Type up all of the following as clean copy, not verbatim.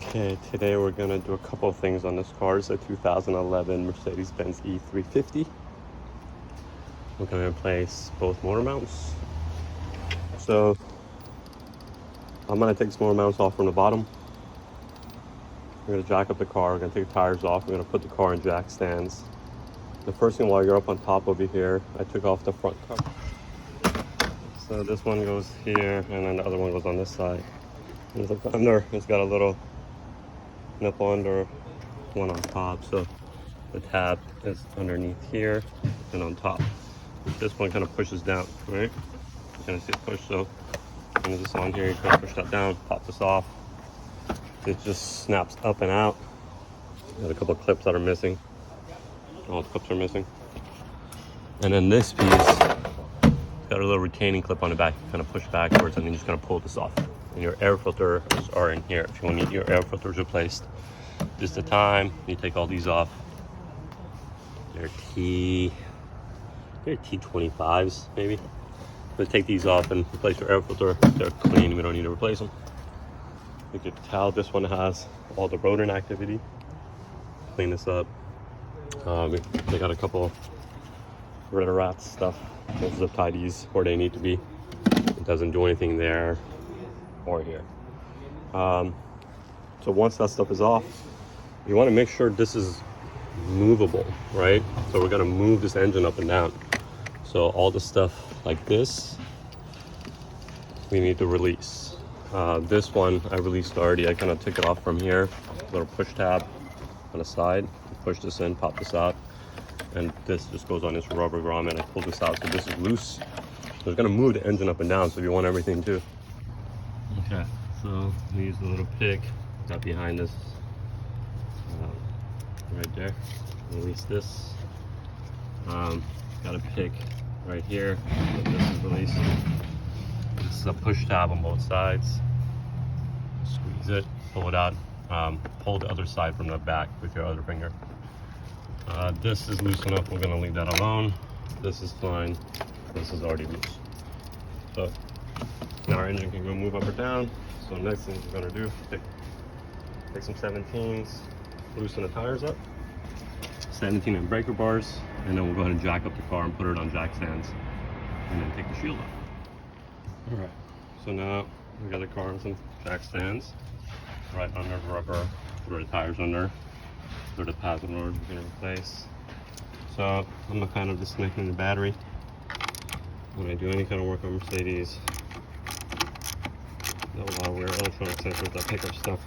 Okay, today we're gonna do a couple of things on this car. It's a 2011 Mercedes Benz E350. We're gonna replace both motor mounts. So I'm gonna take some motor mounts off from the bottom. We're gonna jack up the car. We're gonna take the tires off. We're gonna put the car in jack stands. The first thing, while you're up on top over here, I took off the front cover. So this one goes here, and then the other one goes on this side. There's a under. It's got a little nipple under, one on top. So the tab is underneath here and on top. This one kind of pushes down, right? You kind of see it push. So when this on here, you kind of push that down, pop this off. It just snaps up and out. Got a couple of clips that are missing. All the clips are missing. And then this piece got a little retaining clip on the back. You kind of push backwards, and then you just kind of pull this off. And your air filters are in here. If you want to get your air filters replaced, just the time you take all these off. They're T25s maybe. But take these off and replace your air filter. They're clean. We don't need to replace them. You can tell this one has all the rodent activity. Clean this up. They got a couple red rats stuff. Those zip tie these where they need to be. It doesn't do anything there or here. So once that stuff is off, you want to make sure this is movable, right? So we're gonna move this engine up and down. So all the stuff like this, we need to release. This one I released already. I kind of took it off from here. Little push tab on the side. Push this in, pop this out, and this just goes on this rubber grommet. And I pull this out, so this is loose. So it's gonna move the engine up and down. So you want everything too. Okay, so we use the little pick got behind this, right there. Release this. Got a pick right here. So this is released. This is a push tab on both sides. Squeeze it, pull it out. Pull the other side from the back with your other finger. This is loose enough. We're gonna leave that alone. This is fine. This is already loose. So now our engine can go move up or down. So next thing we're gonna do, take some 17s, loosen the tires up, 17 and breaker bars, and then we'll go ahead and jack up the car and put it on jack stands, and then take the shield off. All right. So now we got the car on some jack stands, right under the rubber, throw the tires under, throw the pads in order we're gonna replace. So I'm kind of disconnecting the battery. When I do any kind of work on Mercedes, there's a lot of weird electronic sensors that pick up stuff.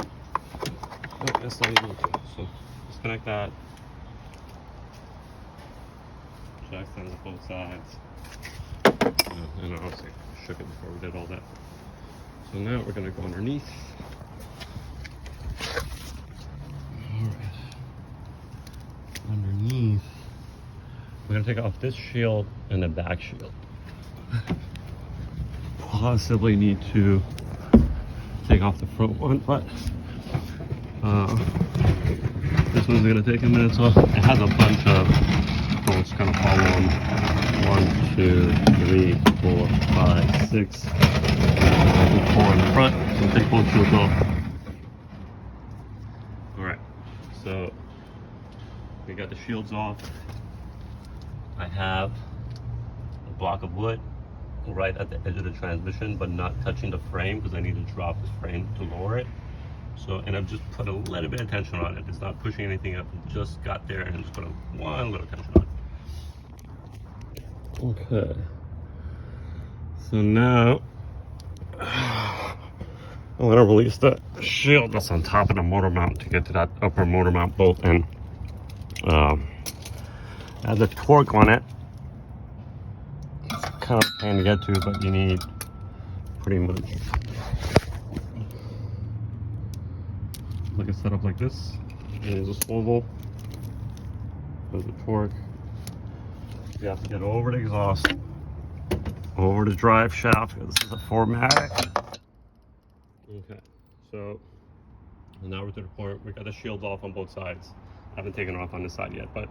Oh, that's not even okay. So disconnect that. Jack stands on both sides. And obviously shook it before we did all that. So now we're gonna go underneath. Alright. Underneath, we're gonna take off this shield and the back shield. Possibly need to take off the front one, but this one's gonna take a minute. So it has a bunch of bolts kind of follow them. 1, 2, 3, 4, 5, 6, 4 in the front. So take both shields off. Alright, so we got the shields off. I have a block of wood right at the edge of the transmission, but not touching the frame because I need to drop this frame to lower it. So, and I've just put a little bit of tension on it. It's not pushing anything up. It just got there and just put one little tension on it. Okay. So now I want to release the shield that's on top of the motor mount to get to that upper motor mount bolt, and has a torque on it. It's kind of a pain to get to, but you need pretty much like a setup like this. And there's a swivel. There's a torque. You have to get over the exhaust, over the drive shaft, because this is a 4MATIC. Okay, so now we're to the point we got the shields off on both sides. I haven't taken it off on this side yet, but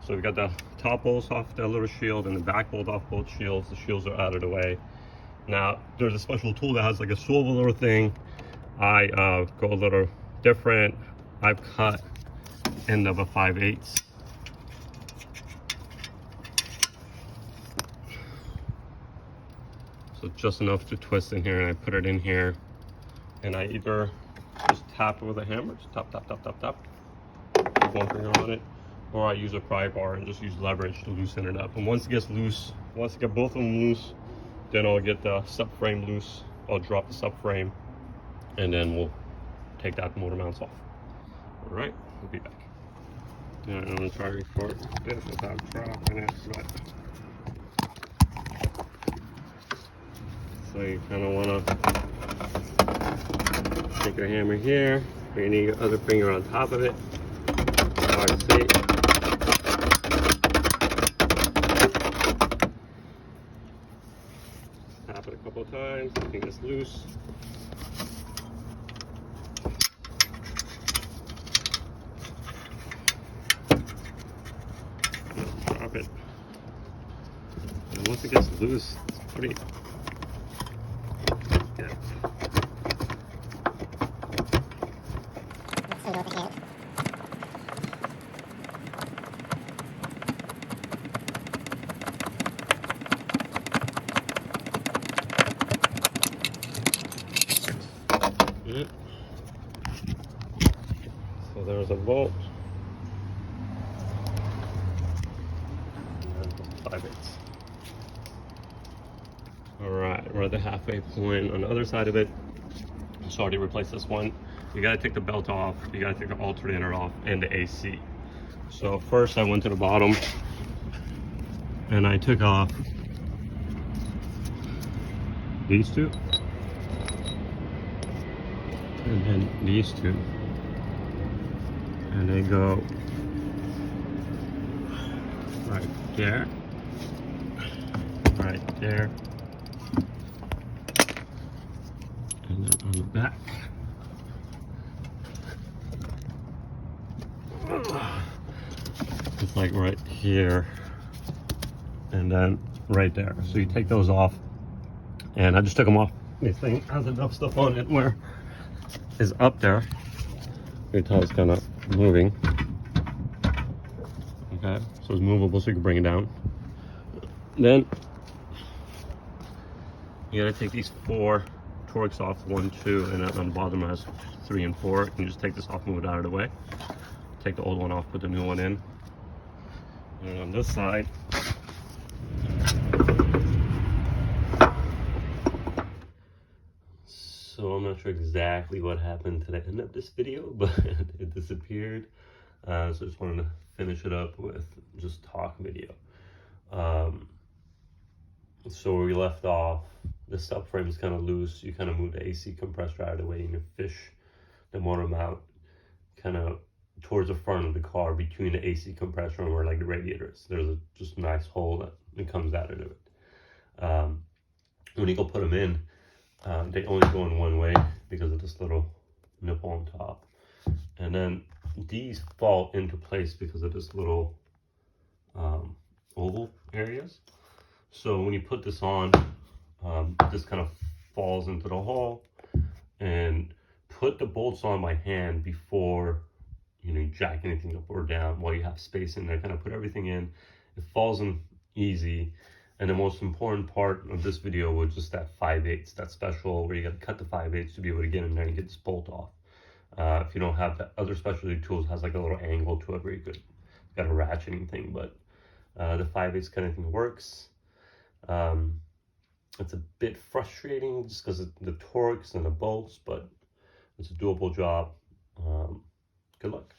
so we got the top bolts off that little shield and the back bolt off both shields. The shields are out of the way. Now there's a special tool that has like a swivel little thing. I go a little different. I've cut end of a 5/8. So just enough to twist in here, and I put it in here, and I either just tap it with a hammer, just tap, tap, tap, tap, tap, put one finger on it, or I use a pry bar and just use leverage to loosen it up. And once it gets loose, once I get both of them loose, then I'll get the subframe loose. I'll drop the subframe, and then we'll take that motor mounts off. All right, we'll be back. Yeah, I'm gonna try to record this without dropping it, but so you kind of want to take your hammer here, bring your other finger on top of it. Hard to see. Tap it a couple of times, I think it's loose. Drop it. And once it gets loose, it's pretty. Yeah. So there's a bolt. And 5/8. Alright, we're at the halfway point on the other side of it. So I already replaced this one. You gotta take the belt off, you gotta take the alternator off, and the AC. So first I went to the bottom and I took off these two, and then these two, and they go right there, right there, and then on the back. It's like right here, and then right there. So you take those off, and I just took them off. This thing has enough stuff on it where it's up there. You can tell it's kind of moving. Okay, so it's movable, so you can bring it down. Then you gotta take these 4 Torx off, 1, 2, and then on the bottom has 3 and 4. You can just take this off, move it out of the way. Take the old one off, put the new one in. And on this side, so I'm not sure exactly what happened to the end of this video, but it disappeared. So I just wanted to finish it up with just talk video. So where we left off, the subframe is kind of loose. You kind of move the AC compressor out of the way, and you fish the motor mount kind of towards the front of the car between the AC compressor and where like the radiator is. There's a just nice hole that it comes out of it. When you go put them in, they only go in one way because of this little nipple on top. And then these fall into place because of this little oval areas. So when you put this on, this kind of falls into the hole, and put the bolts on by hand before you jack anything up or down while you have space in there. Kind of put everything in. It falls in easy. And the most important part of this video was just that 5/8, that special where you got to cut the 5/8 to be able to get in there and get this bolt off. If you don't have that, other specialty tools has like a little angle to it where you could got a ratcheting thing, but the 5/8 kind of thing works. It's a bit frustrating just because of the Torx and the bolts, but it's a doable job. Good luck.